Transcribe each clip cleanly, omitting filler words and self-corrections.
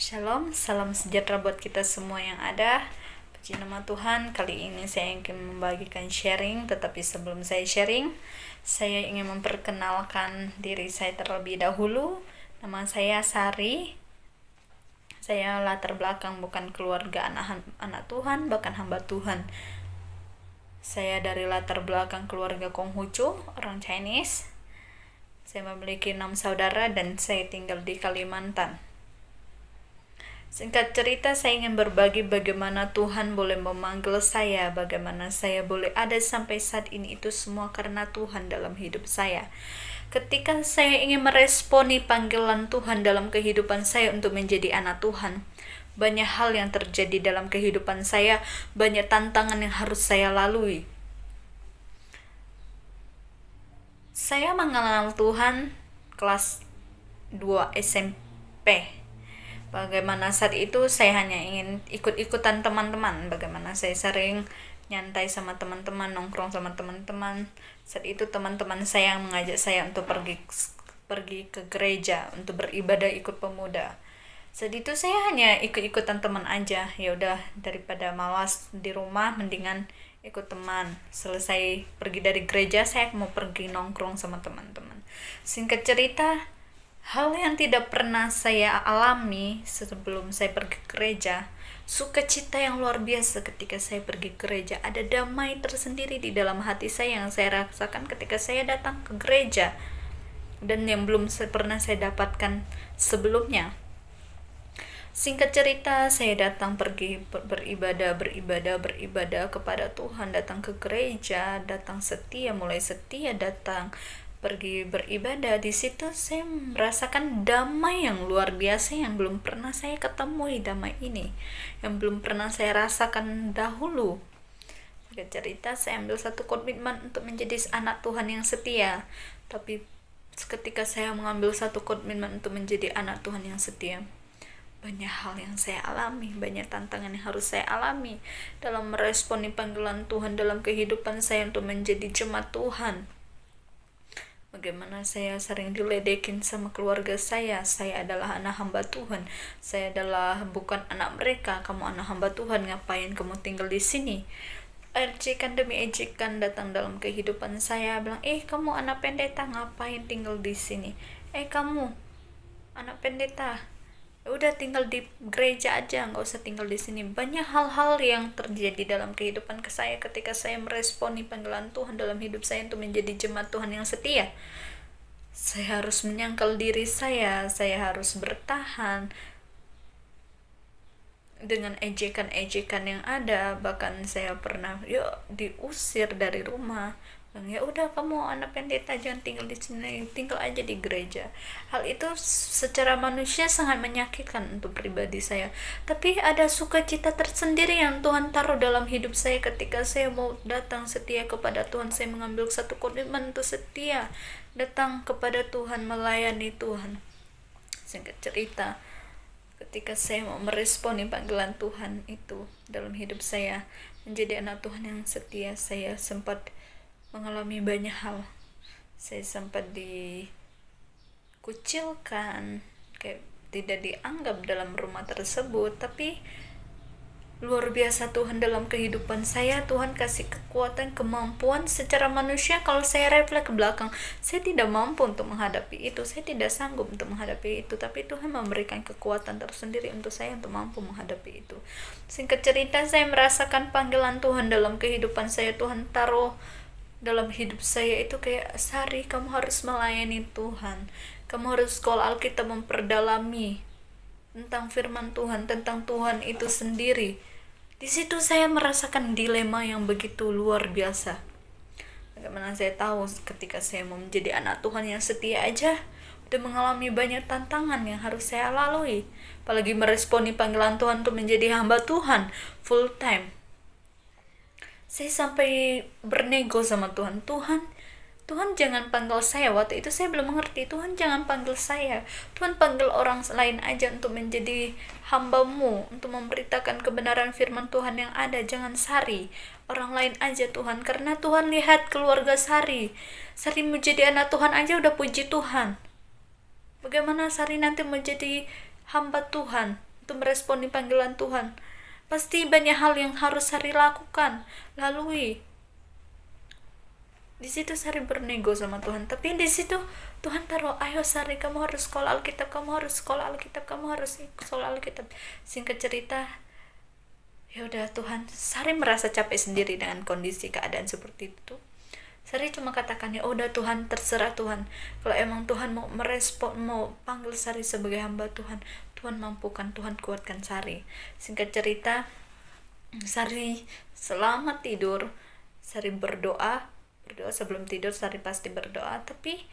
Shalom, salam sejahtera buat kita semua yang ada. Puji nama Tuhan, kali ini saya ingin membagikan sharing, tetapi sebelum saya sharing, saya ingin memperkenalkan diri saya terlebih dahulu. Nama saya Sari. Saya latar belakang bukan keluarga anak Tuhan, bahkan hamba Tuhan. Saya dari latar belakang keluarga Konghucu, orang Chinese. Saya memiliki 6 saudara dan saya tinggal di Kalimantan. Singkat cerita, saya ingin berbagi bagaimana Tuhan boleh memanggil saya, bagaimana saya boleh ada sampai saat ini, itu semua karena Tuhan dalam hidup saya. Ketika saya ingin meresponi panggilan Tuhan dalam kehidupan saya untuk menjadi anak Tuhan, banyak hal yang terjadi dalam kehidupan saya, banyak tantangan yang harus saya lalui. Saya mengenal Tuhan kelas 2 SMP. Bagaimana saat itu saya hanya ingin ikut-ikutan teman-teman, bagaimana saya sering nyantai sama teman-teman, nongkrong sama teman-teman. Saat itu teman-teman saya yang mengajak saya untuk pergi ke gereja untuk beribadah ikut pemuda. Saat itu saya hanya ikut-ikutan teman aja. Ya udah, daripada malas di rumah mendingan ikut teman. Selesai pergi dari gereja, saya mau pergi nongkrong sama teman-teman. Singkat cerita, hal yang tidak pernah saya alami sebelum saya pergi ke gereja, sukacita yang luar biasa ketika saya pergi ke gereja. Ada damai tersendiri di dalam hati saya yang saya rasakan ketika saya datang ke gereja, dan yang belum pernah saya dapatkan sebelumnya. Singkat cerita, saya datang pergi beribadah kepada Tuhan, datang ke gereja, datang setia, mulai setia datang, pergi beribadah. Di situ saya merasakan damai yang luar biasa yang belum pernah saya ketemui, damai ini yang belum pernah saya rasakan dahulu. Singkat cerita, saya ambil satu komitmen untuk menjadi anak Tuhan yang setia. Tapi ketika saya mengambil satu komitmen untuk menjadi anak Tuhan yang setia, banyak hal yang saya alami, banyak tantangan yang harus saya alami dalam meresponi panggilan Tuhan dalam kehidupan saya untuk menjadi jemaat Tuhan. Bagaimana saya sering diledekin sama keluarga saya adalah anak hamba Tuhan, saya adalah bukan anak mereka, kamu anak hamba Tuhan, ngapain kamu tinggal di sini? Ejekan demi ejekan datang dalam kehidupan saya, bilang, kamu anak pendeta, ngapain tinggal di sini? Kamu anak pendeta, udah tinggal di gereja aja, nggak usah tinggal di sini. Banyak hal-hal yang terjadi dalam kehidupan saya ketika saya meresponi panggilan Tuhan dalam hidup saya untuk menjadi jemaat Tuhan yang setia. Saya harus menyangkal diri saya harus bertahan dengan ejekan-ejekan yang ada. Bahkan saya pernah diusir dari rumah. Ya udah, kamu anak pendeta, jangan tinggal di sini, tinggal aja di gereja. Hal itu secara manusia sangat menyakitkan untuk pribadi saya, tapi ada sukacita tersendiri yang Tuhan taruh dalam hidup saya ketika saya mau datang setia kepada Tuhan. Saya mengambil satu komitmen untuk setia datang kepada Tuhan, melayani Tuhan. Singkat cerita, ketika saya mau meresponi panggilan Tuhan itu dalam hidup saya menjadi anak Tuhan yang setia, saya sempat mengalami banyak hal. Saya sempat dikucilkan, kayak tidak dianggap dalam rumah tersebut. Tapi luar biasa Tuhan dalam kehidupan saya. Tuhan kasih kekuatan, kemampuan. Secara manusia, kalau saya refleks ke belakang, saya tidak mampu untuk menghadapi itu, saya tidak sanggup untuk menghadapi itu, tapi Tuhan memberikan kekuatan tersendiri untuk saya untuk mampu menghadapi itu. Singkat cerita, saya merasakan panggilan Tuhan dalam kehidupan saya. Tuhan taruh dalam hidup saya itu kayak, Sari, kamu harus melayani Tuhan, kamu harus sekolah Alkitab, memperdalami tentang firman Tuhan, tentang Tuhan itu sendiri. Di situ saya merasakan dilema yang begitu luar biasa. Bagaimana saya tahu ketika saya mau menjadi anak Tuhan yang setia aja udah mengalami banyak tantangan yang harus saya lalui, apalagi meresponi panggilan Tuhan untuk menjadi hamba Tuhan full time. Saya sampai bernego sama Tuhan, Tuhan jangan panggil saya. Waktu itu saya belum mengerti, Tuhan jangan panggil saya, Tuhan panggil orang lain aja untuk menjadi hamba-Mu, untuk memberitakan kebenaran firman Tuhan yang ada. Jangan Sari, orang lain aja Tuhan, karena Tuhan lihat keluarga Sari mau jadi anak Tuhan aja udah puji Tuhan. Bagaimana Sari nanti menjadi hamba Tuhan untuk meresponi panggilan Tuhan. Pasti banyak hal yang harus Sari lakukan, lalui. Di situ Sari bernego sama Tuhan, tapi di situ Tuhan taruh, ayo Sari, kamu harus sekolah Alkitab, kamu harus sekolah Alkitab, kamu harus sekolah Alkitab. Singkat cerita, ya udah Tuhan, Sari merasa capek sendiri dengan kondisi keadaan seperti itu. Sari cuma katakan, ya udah Tuhan, terserah Tuhan. Kalau emang Tuhan mau merespon, mau panggil Sari sebagai hamba Tuhan, Tuhan mampukan, Tuhan kuatkan Sari. Singkat cerita, Sari selama tidur, Sari berdoa sebelum tidur Sari pasti berdoa, tapi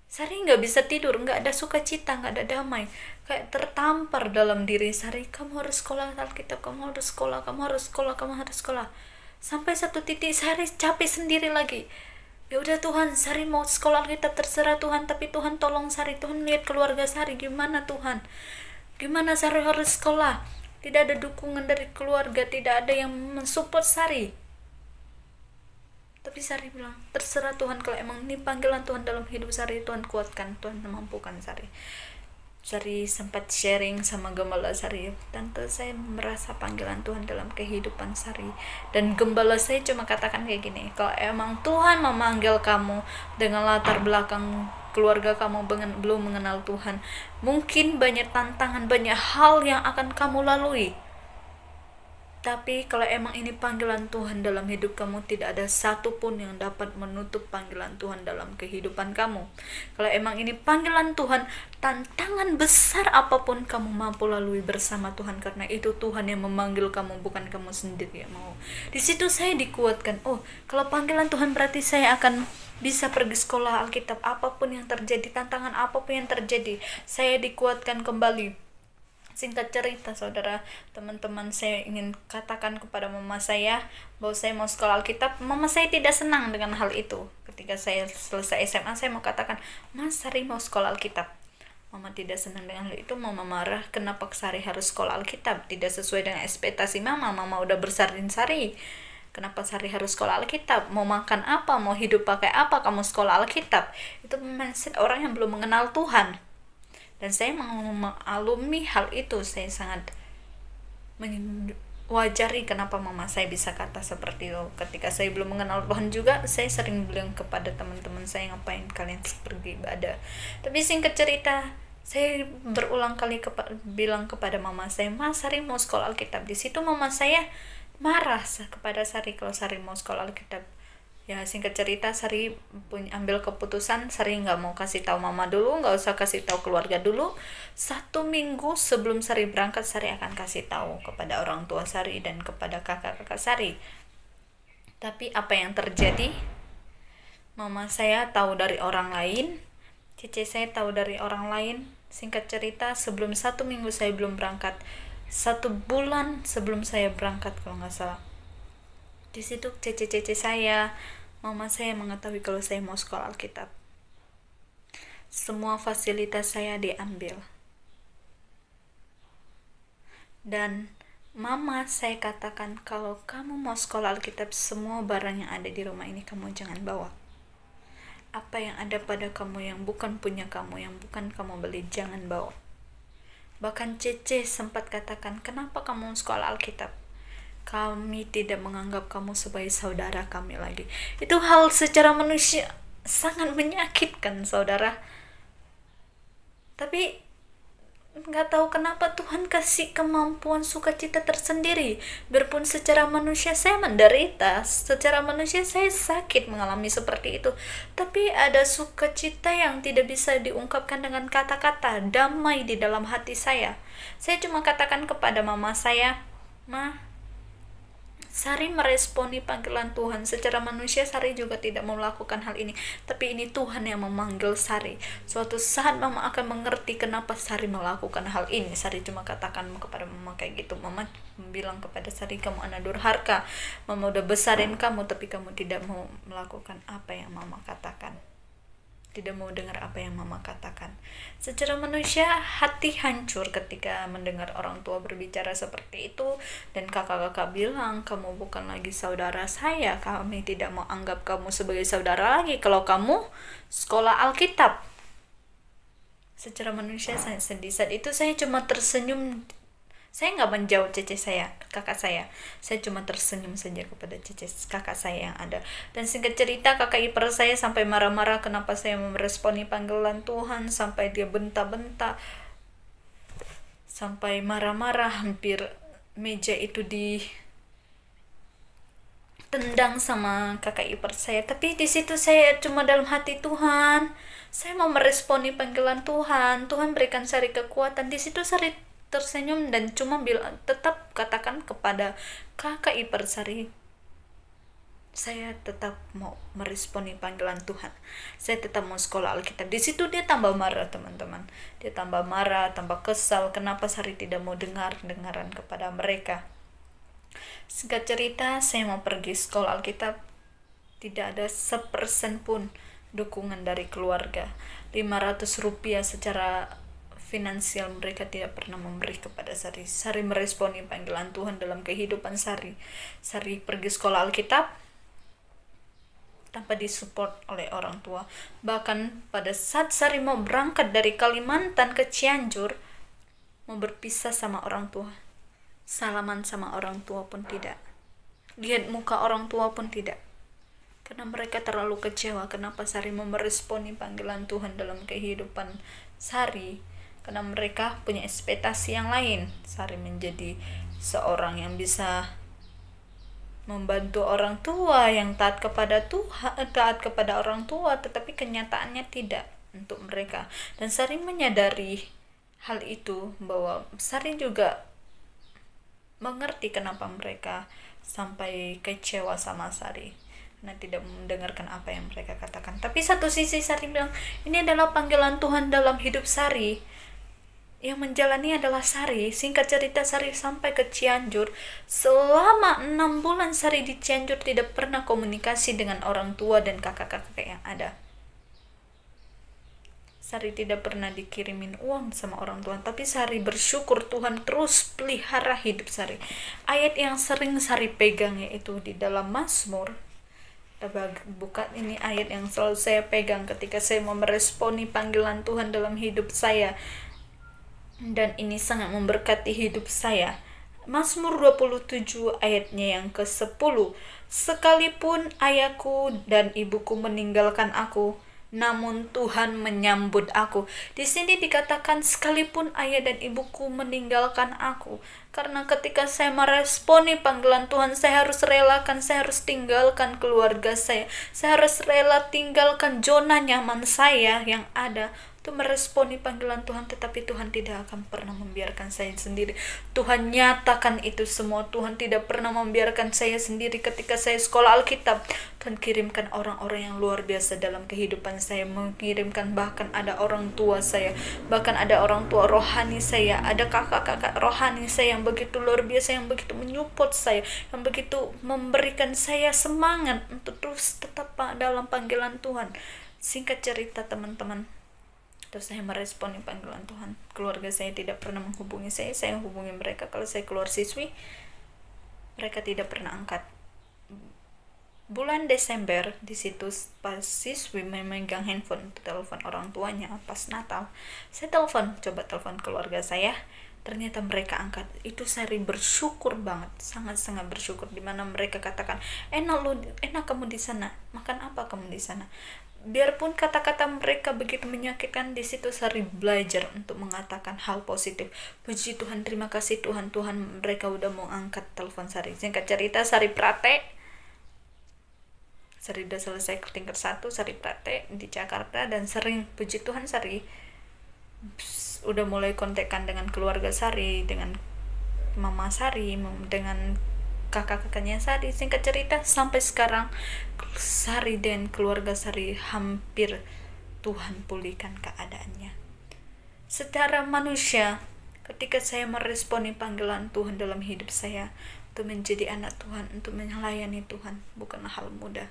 Sari nggak bisa tidur, nggak ada sukacita, nggak ada damai, kayak tertampar dalam diri Sari. Kamu harus sekolah Alkitab, kamu harus sekolah, kamu harus sekolah, kamu harus sekolah. Sampai satu titik Sari capek sendiri lagi. Ya udah Tuhan, Sari mau sekolah Alkitab, terserah Tuhan, tapi Tuhan tolong Sari. Tuhan lihat keluarga Sari, gimana Tuhan? Gimana Sari harus sekolah? Tidak ada dukungan dari keluarga, tidak ada yang mensupport Sari. Tapi Sari bilang, terserah Tuhan, kalau emang ini panggilan Tuhan dalam hidup Sari, Tuhan kuatkan, Tuhan mampukan Sari. Sari sempat sharing sama gembala Sari, tante saya merasa panggilan Tuhan dalam kehidupan Sari. Dan gembala saya cuma katakan kayak gini, kalau emang Tuhan memanggil kamu dengan latar belakang keluarga kamu belum mengenal Tuhan, mungkin banyak tantangan, banyak hal yang akan kamu lalui. Tapi kalau emang ini panggilan Tuhan dalam hidup kamu, tidak ada satupun yang dapat menutup panggilan Tuhan dalam kehidupan kamu. Kalau emang ini panggilan Tuhan, tantangan besar apapun kamu mampu lalui bersama Tuhan, karena itu Tuhan yang memanggil kamu, bukan kamu sendiri yang mau. Di situ saya dikuatkan, oh kalau panggilan Tuhan berarti saya akan bisa pergi sekolah Alkitab, apapun yang terjadi, tantangan apapun yang terjadi, saya dikuatkan kembali. Singkat cerita saudara, teman-teman, saya ingin katakan kepada mama saya bahwa saya mau sekolah Alkitab. Mama saya tidak senang dengan hal itu. Ketika saya selesai SMA, saya mau katakan, Mas, Sari mau sekolah Alkitab. Mama tidak senang dengan hal itu. Mama marah, kenapa Sari harus sekolah Alkitab? Tidak sesuai dengan ekspektasi mama. Mama udah besarin Sari. Kenapa Sari harus sekolah Alkitab? Mau makan apa? Mau hidup pakai apa? Kamu sekolah Alkitab. Itu mindset orang yang belum mengenal Tuhan. Dan saya mengalami hal itu. Saya sangat wajari kenapa mama saya bisa kata seperti itu. Ketika saya belum mengenal Tuhan juga, saya sering bilang kepada teman-teman saya, ngapain kalian pergi ibadah. Tapi singkat cerita, saya berulang kali bilang kepada mama saya, Mas, Sari mau sekolah Alkitab. Di situ mama saya marah kepada Sari kalau Sari mau sekolah Alkitab. Ya singkat cerita, Sari ambil keputusan, Sari nggak mau kasih tahu mama dulu, nggak usah kasih tahu keluarga dulu. 1 minggu sebelum Sari berangkat, Sari akan kasih tahu kepada orang tua Sari dan kepada kakak-kakak Sari. Tapi apa yang terjadi? Mama saya tahu dari orang lain, cici saya tahu dari orang lain. Singkat cerita, sebelum 1 minggu saya belum berangkat, 1 bulan sebelum saya berangkat kalau nggak salah. Di situ cici saya, mama saya mengetahui kalau saya mau sekolah Alkitab. Semua fasilitas saya diambil. Dan mama saya katakan, kalau kamu mau sekolah Alkitab, semua barang yang ada di rumah ini kamu jangan bawa. Apa yang ada pada kamu yang bukan punya kamu, yang bukan kamu beli, jangan bawa. Bahkan Cece sempat katakan, kenapa kamu sekolah Alkitab? Kami tidak menganggap kamu sebagai saudara kami lagi. Itu hal secara manusia sangat menyakitkan saudara. Tapi nggak tahu kenapa Tuhan kasih kemampuan sukacita tersendiri. Biarpun secara manusia saya menderita, secara manusia saya sakit mengalami seperti itu, tapi ada sukacita yang tidak bisa diungkapkan dengan kata-kata, damai di dalam hati saya. Saya cuma katakan kepada mama saya, Ma, Sari meresponi panggilan Tuhan. Secara manusia Sari juga tidak mau melakukan hal ini, tapi ini Tuhan yang memanggil Sari. Suatu saat mama akan mengerti kenapa Sari melakukan hal ini. Sari cuma katakan kepada mama kayak gitu. Mama bilang kepada Sari, kamu anak durhaka, mama udah besarin kamu, tapi kamu tidak mau melakukan apa yang mama katakan, tidak mau dengar apa yang mama katakan. Secara manusia hati hancur ketika mendengar orang tua berbicara seperti itu. Dan kakak-kakak bilang, kamu bukan lagi saudara saya, kami tidak mau anggap kamu sebagai saudara lagi kalau kamu sekolah Alkitab. Secara manusia saya sedih. Saat itu saya cuma tersenyum Saya nggak menjauh kakak saya. Saya cuma tersenyum saja kepada kakak saya yang ada. Dan singkat cerita, kakak ipar saya sampai marah-marah kenapa saya meresponi panggilan Tuhan, sampai dia bentak-bentak, sampai marah-marah, hampir meja itu ditendang sama kakak ipar saya. Tapi di situ saya cuma dalam hati, Tuhan, saya mau meresponi panggilan Tuhan. Tuhan berikan Sari kekuatan. Di situ Sari tersenyum dan cuma bilang, tetap katakan kepada kakak ipar Sari, saya tetap mau meresponi panggilan Tuhan. Saya tetap mau sekolah Alkitab. Di situ dia tambah marah, teman-teman. Dia tambah marah, tambah kesal. Kenapa Sari tidak mau dengaran kepada mereka? Singkat cerita, saya mau pergi sekolah Alkitab. Tidak ada 1% pun dukungan dari keluarga. 500 rupiah secara finansial mereka tidak pernah memberi kepada Sari. Sari meresponi panggilan Tuhan dalam kehidupan Sari. Sari pergi sekolah Alkitab tanpa disupport oleh orang tua. Bahkan pada saat Sari mau berangkat dari Kalimantan ke Cianjur, mau berpisah sama orang tua, salaman sama orang tua pun tidak, lihat muka orang tua pun tidak, karena mereka terlalu kecewa kenapa Sari mau meresponi panggilan Tuhan dalam kehidupan Sari. Karena mereka punya ekspektasi yang lain. Sari menjadi seorang yang bisa membantu orang tua, yang taat kepada Tuhan, taat kepada orang tua, tetapi kenyataannya tidak untuk mereka. Dan Sari menyadari hal itu, bahwa Sari juga mengerti kenapa mereka sampai kecewa sama Sari, karena tidak mendengarkan apa yang mereka katakan. Tapi satu sisi Sari bilang, ini adalah panggilan Tuhan dalam hidup Sari. Yang menjalani adalah Sari. Singkat cerita, Sari sampai ke Cianjur. Selama 6 bulan Sari di Cianjur tidak pernah komunikasi dengan orang tua dan kakak-kakak yang ada. Sari tidak pernah dikirimin uang sama orang tua, tapi Sari bersyukur Tuhan terus pelihara hidup Sari. Ayat yang sering Sari pegang yaitu di dalam Mazmur. Bukan, ini ayat yang selalu saya pegang ketika saya mau meresponi panggilan Tuhan dalam hidup saya, dan ini sangat memberkati hidup saya. Mazmur 27 ayatnya yang ke-10. Sekalipun ayahku dan ibuku meninggalkan aku, namun Tuhan menyambut aku. Di sini dikatakan sekalipun ayah dan ibuku meninggalkan aku, karena ketika saya meresponi panggilan Tuhan, saya harus relakan, saya harus tinggalkan keluarga saya harus rela tinggalkan zona nyaman saya yang ada untuk meresponi panggilan Tuhan. Tetapi Tuhan tidak akan pernah membiarkan saya sendiri. Tuhan nyatakan itu semua. Tuhan tidak pernah membiarkan saya sendiri. Ketika saya sekolah Alkitab, Tuhan kirimkan orang-orang yang luar biasa dalam kehidupan saya, mengirimkan bahkan ada orang tua saya, bahkan ada orang tua rohani saya, ada kakak-kakak rohani saya yang begitu luar biasa, yang begitu menyupport saya, yang begitu memberikan saya semangat untuk terus tetap dalam panggilan Tuhan. Singkat cerita, teman-teman, terus saya meresponi panggilan Tuhan. Keluarga saya tidak pernah menghubungi saya hubungi mereka. Kalau saya keluar siswi, mereka tidak pernah angkat. Bulan Desember, di situ pas siswi memegang handphone untuk telepon orang tuanya pas Natal, saya coba telepon keluarga saya, ternyata mereka angkat. Itu Sari bersyukur banget, sangat-sangat bersyukur, dimana mereka katakan, enak kamu di sana, makan apa kamu di sana. Biarpun kata-kata mereka begitu menyakitkan, di situ Sari belajar untuk mengatakan hal positif. Puji Tuhan, terima kasih Tuhan, mereka udah mau angkat telepon Sari. Singkat cerita, Sari udah selesai tingkat 1, Sari praktek di Jakarta, dan sering, puji Tuhan, Sari udah mulai kontekan dengan keluarga Sari, dengan mama Sari, dengan kakak-kakaknya Sari. Singkat cerita, sampai sekarang Sari dan keluarga Sari hampir Tuhan pulihkan keadaannya. Secara manusia, ketika saya meresponi panggilan Tuhan dalam hidup saya untuk menjadi anak Tuhan, untuk melayani Tuhan, bukanlah hal mudah.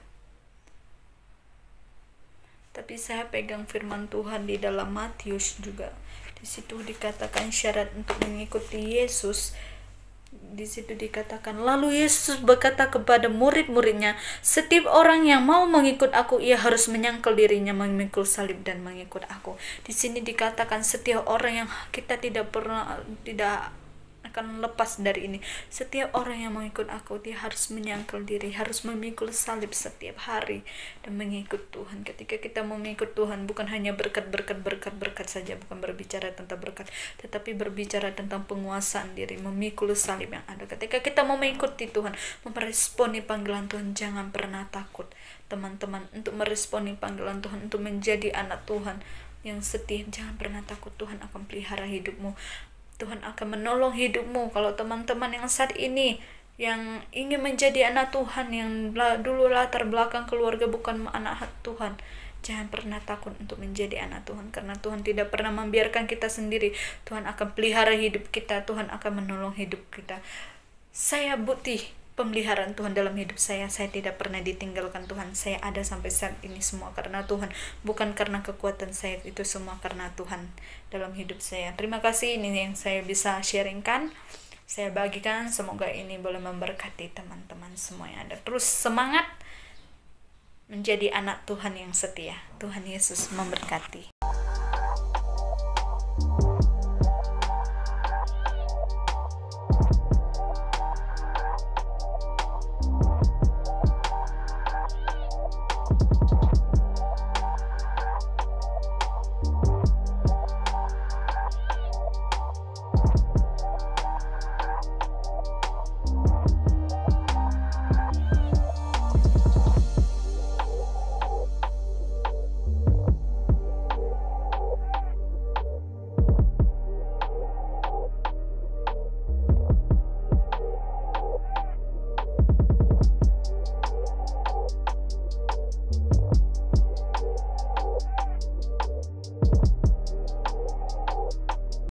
Tapi saya pegang firman Tuhan di dalam Matius juga. Di situ dikatakan syarat untuk mengikuti Yesus. Di situ dikatakan, lalu Yesus berkata kepada murid-muridnya, setiap orang yang mau mengikut aku, ia harus menyangkal dirinya, memikul salib dan mengikut aku. Di sini dikatakan setiap orang yang kita tidak akan lepas dari ini. Setiap orang yang mau ikut aku, dia harus menyangkal diri, harus memikul salib setiap hari dan mengikut Tuhan. Ketika kita mau mengikut Tuhan, bukan hanya berkat saja, bukan berbicara tentang berkat, tetapi berbicara tentang penguasaan diri, memikul salib yang ada. Ketika kita mau mengikuti Tuhan, meresponi panggilan Tuhan, jangan pernah takut teman-teman untuk meresponi panggilan Tuhan, untuk menjadi anak Tuhan yang setia. Jangan pernah takut, Tuhan akan pelihara hidupmu, Tuhan akan menolong hidupmu. Kalau teman-teman yang saat ini yang ingin menjadi anak Tuhan, yang dulu latar belakang keluarga bukan anak Tuhan, jangan pernah takut untuk menjadi anak Tuhan, karena Tuhan tidak pernah membiarkan kita sendiri. Tuhan akan pelihara hidup kita, Tuhan akan menolong hidup kita. Saya bukti pemeliharaan Tuhan dalam hidup saya. Saya tidak pernah ditinggalkan Tuhan. Saya ada sampai saat ini semua karena Tuhan, bukan karena kekuatan saya. Itu semua karena Tuhan dalam hidup saya. Terima kasih, ini yang saya bisa sharingkan, saya bagikan. Semoga ini boleh memberkati teman-teman semua yang ada. Terus semangat menjadi anak Tuhan yang setia. Tuhan Yesus memberkati.